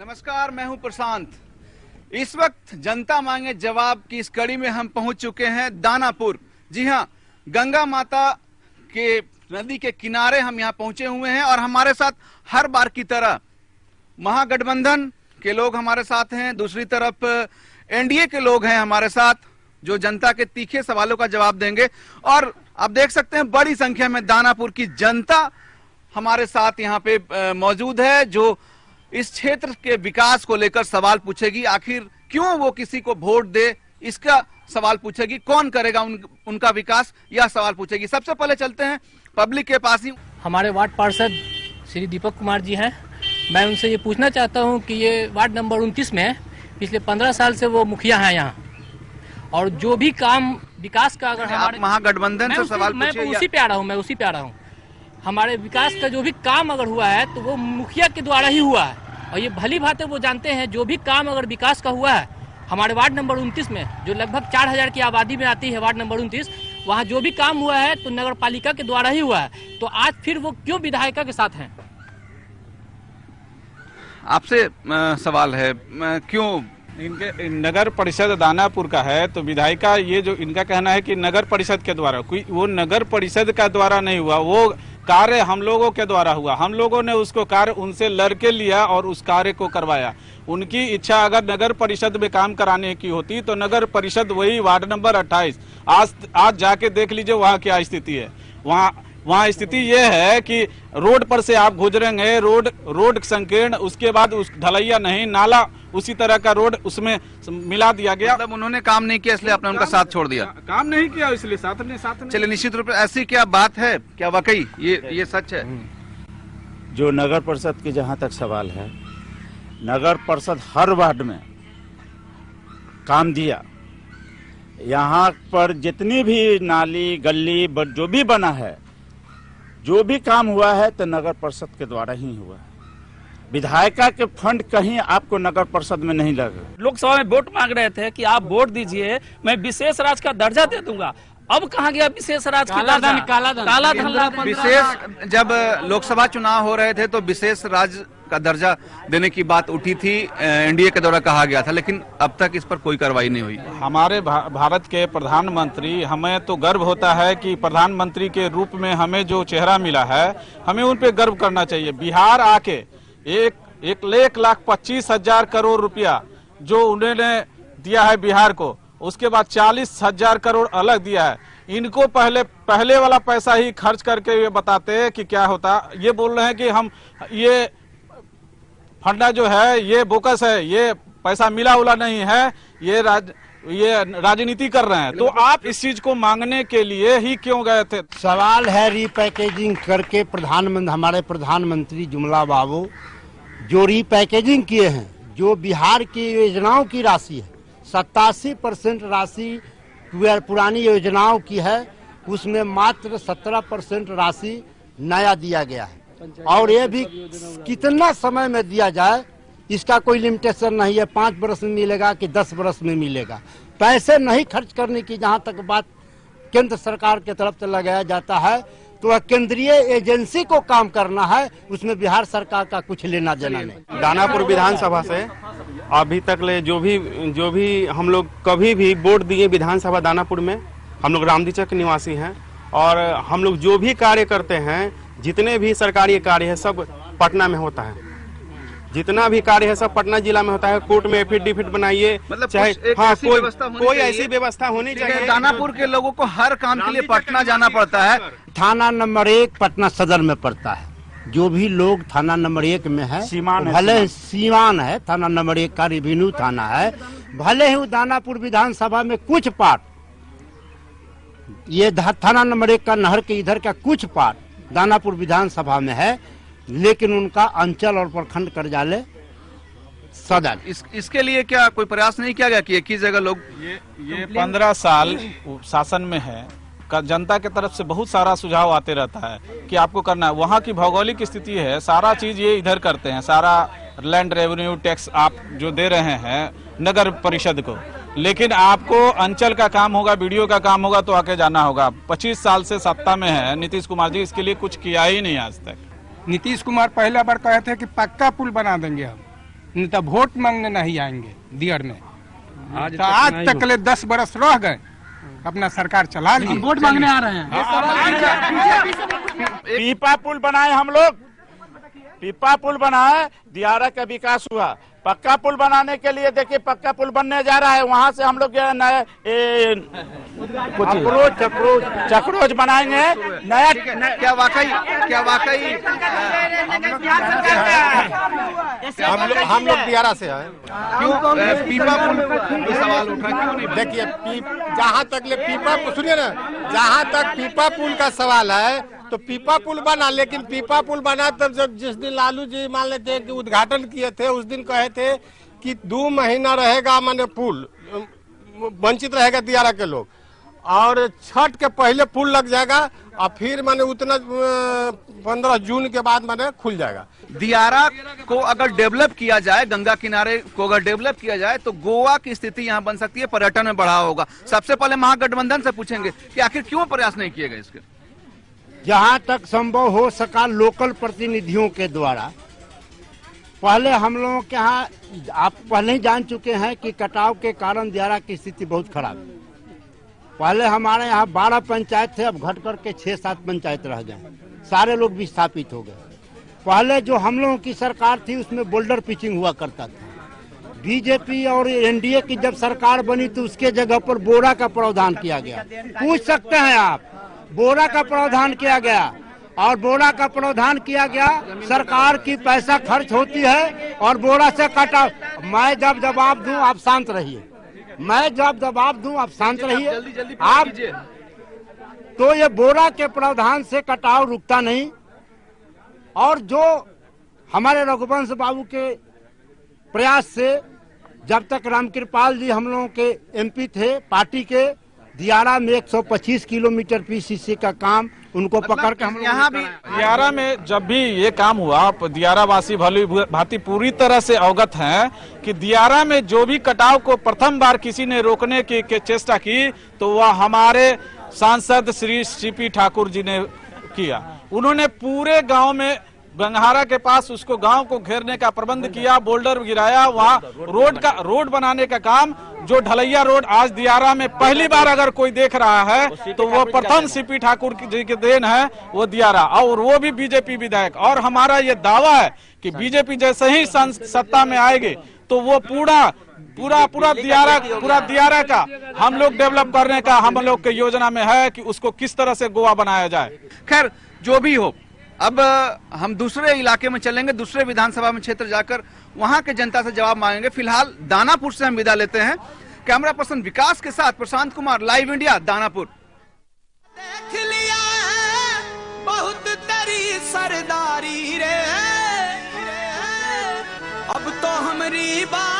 नमस्कार, मैं हूं प्रशांत। इस वक्त जनता मांगे जवाब की इस कड़ी में हम पहुंच चुके हैं दानापुर। जी हां, गंगा माता के नदी के किनारे हम यहां पहुंचे हुए हैं और हमारे साथ हर बार की तरह महागठबंधन के लोग हमारे साथ हैं, दूसरी तरफ एनडीए के लोग हैं हमारे साथ, जो जनता के तीखे सवालों का जवाब देंगे। और आप देख सकते हैं बड़ी संख्या में दानापुर की जनता हमारे साथ यहाँ पे मौजूद है, जो इस क्षेत्र के विकास को लेकर सवाल पूछेगी। आखिर क्यों वो किसी को वोट दे, इसका सवाल पूछेगी। कौन करेगा उनका विकास, यह सवाल पूछेगी। सबसे पहले चलते हैं पब्लिक के पास ही। हमारे वार्ड पार्षद श्री दीपक कुमार जी हैं। मैं उनसे ये पूछना चाहता हूँ कि ये वार्ड नंबर 29 में पिछले 15 साल से वो मुखिया हैं यहाँ, और जो भी काम विकास का अगर हमारे महागठबंधन से सवाल मैं उसी पे आ रहा हूँ। हमारे विकास का जो भी काम अगर हुआ है तो वो मुखिया के द्वारा ही हुआ है, और ये भली भांति वो जानते हैं। जो भी काम अगर विकास का हुआ है हमारे वार्ड नंबर 29 में, जो लगभग 4000 की आबादी में आती है वार्ड नंबर 29, वहाँ जो भी काम हुआ है तो नगर पालिका के द्वारा ही हुआ है। तो आज फिर वो क्यों विधायिका के साथ हैं? आपसे सवाल है, क्यों इनके नगर परिषद दानापुर का है तो विधायिका, ये जो इनका कहना है कि नगर परिषद के द्वारा, कोई वो नगर परिषद का द्वारा नहीं हुआ, वो कार्य हम लोगों के द्वारा हुआ। हम लोगों ने उसको कार्य उनसे लड़के लिया और उस कार्य को करवाया। उनकी इच्छा अगर नगर परिषद में काम कराने की होती तो नगर परिषद वही वार्ड नंबर 28 आज जाके देख लीजिए वहाँ क्या स्थिति है। वहाँ स्थिति ये है कि रोड पर से आप गुजरेंगे, रोड संकीर्ण, उसके बाद उस ढलैया नहीं, नाला उसी तरह का रोड उसमें मिला दिया गया। मतलब उन्होंने काम नहीं किया इसलिए आपने उनका साथ छोड़ दिया? काम नहीं किया इसलिए साथ में चलिए, निश्चित रूप से ऐसी क्या बात है, क्या वाकई ये सच है? जो नगर परिषद की जहाँ तक सवाल है, नगर परिषद हर वार्ड में काम दिया। यहाँ पर जितनी भी नाली गली जो भी बना है, जो भी काम हुआ है तो नगर परिषद के द्वारा ही हुआ है। विधायिका के फंड कहीं आपको नगर परिषद में नहीं लगे। लोकसभा में वोट मांग रहे थे कि आप वोट दीजिए, मैं विशेष राज्य का दर्जा दे दूंगा। अब कहाँ गया विशेष राज्य का दर्जा? काला धन। विशेष, जब लोकसभा चुनाव हो रहे थे तो विशेष राज्य का दर्जा देने की बात उठी थी, एनडीए के द्वारा कहा गया था, लेकिन अब तक इस पर कोई कार्रवाई नहीं हुई। हमारे भारत के प्रधानमंत्री, हमें तो गर्व होता है कि प्रधानमंत्री के रूप में हमें जो चेहरा मिला है, हमें उन पे गर्व करना चाहिए। बिहार आके 1,25,000 करोड़ रुपया जो उन्होंने दिया है बिहार को, उसके बाद 40,000 करोड़ अलग दिया है। इनको पहले वाला पैसा ही खर्च करके ये बताते हैं कि क्या होता। ये बोल रहे हैं कि हम ये फंडा जो है ये बोकस है, ये पैसा मिला उला नहीं है, ये राजनीति कर रहे हैं। तो आप इस चीज को मांगने के लिए ही क्यों गए थे? सवाल है रीपैकेजिंग करके हमारे प्रधानमंत्री जुमला बाबू जो रीपैकेजिंग किए हैं, जो बिहार की योजनाओं की राशि है, 87% राशि पुरानी योजनाओं की है, उसमें मात्र 17% राशि नया दिया गया है। और ये भी कितना समय में दिया जाए इसका कोई लिमिटेशन नहीं है। 5 वर्ष में मिलेगा कि 10 वर्ष में मिलेगा। पैसे नहीं खर्च करने की जहाँ तक बात केंद्र सरकार की तरफ से लगाया जाता है, तो वह केंद्रीय एजेंसी को काम करना है, उसमें बिहार सरकार का कुछ लेना देना नहीं। दानापुर विधानसभा से अभी तक ले जो भी हम लोग कभी भी वोट दिए विधानसभा दानापुर में, हम लोग रामदीचक निवासी हैं, और हम लोग जो भी कार्य करते हैं, जितने भी सरकारी कार्य है सब पटना में होता है। जितना भी कार्य है सब पटना जिला में होता है। कोर्ट में एफिडेविट बनाइए, मतलब चाहे कोई ऐसी व्यवस्था होनी चाहिए। दानापुर के लोगों को हर काम के लिए पटना जाना पड़ता है। थाना नंबर 1 पटना सदर में पड़ता है। जो भी लोग थाना नंबर 1 में है, भले सीमान है, थाना नंबर 1 का रेवेन्यू थाना है, भले ही दानापुर विधानसभा में कुछ पार्ट, ये थाना नंबर 1 का नहर के इधर का कुछ पार्ट दानापुर विधानसभा में है, लेकिन उनका अंचल और प्रखंड कार्यालय सदर। इसके लिए क्या कोई प्रयास नहीं किया गया कि एक ही जगह लोग? ये 15 साल शासन में है, जनता के तरफ से बहुत सारा सुझाव आते रहता है कि आपको करना है। वहाँ की भौगोलिक स्थिति है, सारा चीज ये इधर करते हैं, सारा लैंड रेवेन्यू टैक्स आप जो दे रहे हैं नगर परिषद को, लेकिन आपको अंचल का काम होगा, बीडीओ का काम होगा तो आके जाना होगा। 25 साल से सत्ता में है नीतीश कुमार जी, इसके लिए कुछ किया ही नहीं आज तक। नीतीश कुमार पहला बार कहे थे कि पक्का पुल बना देंगे हम, नहीं तो वोट मांगने नहीं आएंगे दियर में। तो आज तक ले 10 बरस रह गए, अपना सरकार चला ली, वोट मांगने आ रहे हैं। पीपा पुल बनाए हम लोग, पीपा पुल बनाए, दियारा का विकास हुआ। पक्का पुल बनाने के लिए देखिए पक्का पुल बनने जा रहा है, वहाँ से हम लोग नए चक्रोज बनाएंगे नया। क्या वाकई हम लोग दियारा से आए। क्यों पीपा पुल सवाल उठा, क्यों नहीं? देखिए जहाँ तक ले पीपा, सुनिए ना, जहाँ तक पीपा पुल का सवाल है तो पीपा पुल बना, लेकिन पीपा पुल बना तब जब जिस दिन लालू जी मान लेते कि उद्घाटन किए थे, उस दिन कहे थे कि 2 महीना रहेगा माने पुल, वंचित रहेगा दियारा के लोग, और छठ के पहले पुल लग जाएगा और फिर माने उतना 15 जून के बाद माने खुल जाएगा। दियारा को अगर डेवलप किया जाए, गंगा किनारे को अगर डेवलप किया जाए तो गोवा की स्थिति यहाँ बन सकती है, पर्यटन में बढ़ावा होगा। सबसे पहले महागठबंधन से पूछेंगे कि आखिर क्यों प्रयास नहीं किए गए इसके? जहाँ तक संभव हो सका लोकल प्रतिनिधियों के द्वारा। पहले हम लोगों के यहाँ, आप पहले ही जान चुके हैं कि कटाव के कारण दियारा की स्थिति बहुत खराब है। पहले हमारे यहाँ 12 पंचायत थे, अब घट करके 6-7 पंचायत रह गए, सारे लोग विस्थापित हो गए। पहले जो हम लोगों की सरकार थी उसमें बोल्डर पिचिंग हुआ करता था। बीजेपी और एनडीए की जब सरकार बनी तो उसके जगह पर बोरा का प्रावधान किया गया। पूछ सकते हैं आप, बोरा का प्रावधान किया गया, और बोरा का प्रावधान किया गया, सरकार की पैसा खर्च होती है और बोरा से काटा। मैं जब जवाब दूं आप शांत रहिए, मैं जब जवाब दूं आप शांत रहिए। आप तो ये बोरा के प्रावधान से कटाव रुकता नहीं, और जो हमारे रघुवंश बाबू के प्रयास से जब तक रामकृपाल जी हम लोगों के एमपी थे पार्टी के, दियारा में 125 किलोमीटर पीसीसी का काम उनको पकड़ के हम यहाँ भी दियारा में जब भी ये काम हुआ, दियारा वासी भली भांति पूरी तरह से अवगत हैं कि दियारा में जो भी कटाव को प्रथम बार किसी ने रोकने की चेष्टा की तो वह हमारे सांसद श्री सीपी ठाकुर जी ने किया। उन्होंने पूरे गांव में गंगहारा के पास उसको गांव को घेरने का प्रबंध किया, बोल्डर गिराया, वहां रोड बनाने का काम, जो ढलैया रोड आज दियारा में पहली बार अगर कोई देख रहा है तो वो प्रथम सीपी ठाकुर जी के देन है, वो दियारा, और वो भी बीजेपी विधायक। और हमारा ये दावा है कि बीजेपी जैसे ही सत्ता में आएगी तो वो पूरा दियारा का हम लोग डेवलप करने का हम लोग के योजना में है कि उसको किस तरह से गोवा बनाया जाए। खैर जो भी हो, अब हम दूसरे इलाके में चलेंगे, दूसरे विधानसभा में क्षेत्र जाकर वहां के जनता से जवाब मांगेंगे। फिलहाल दानापुर से हम विदा लेते हैं। कैमरा पर्सन विकास के साथ प्रशांत कुमार, लाइव इंडिया, दानापुर। देख लिया है बहुत तेरी सरदारी रे, अब तो हमारी बात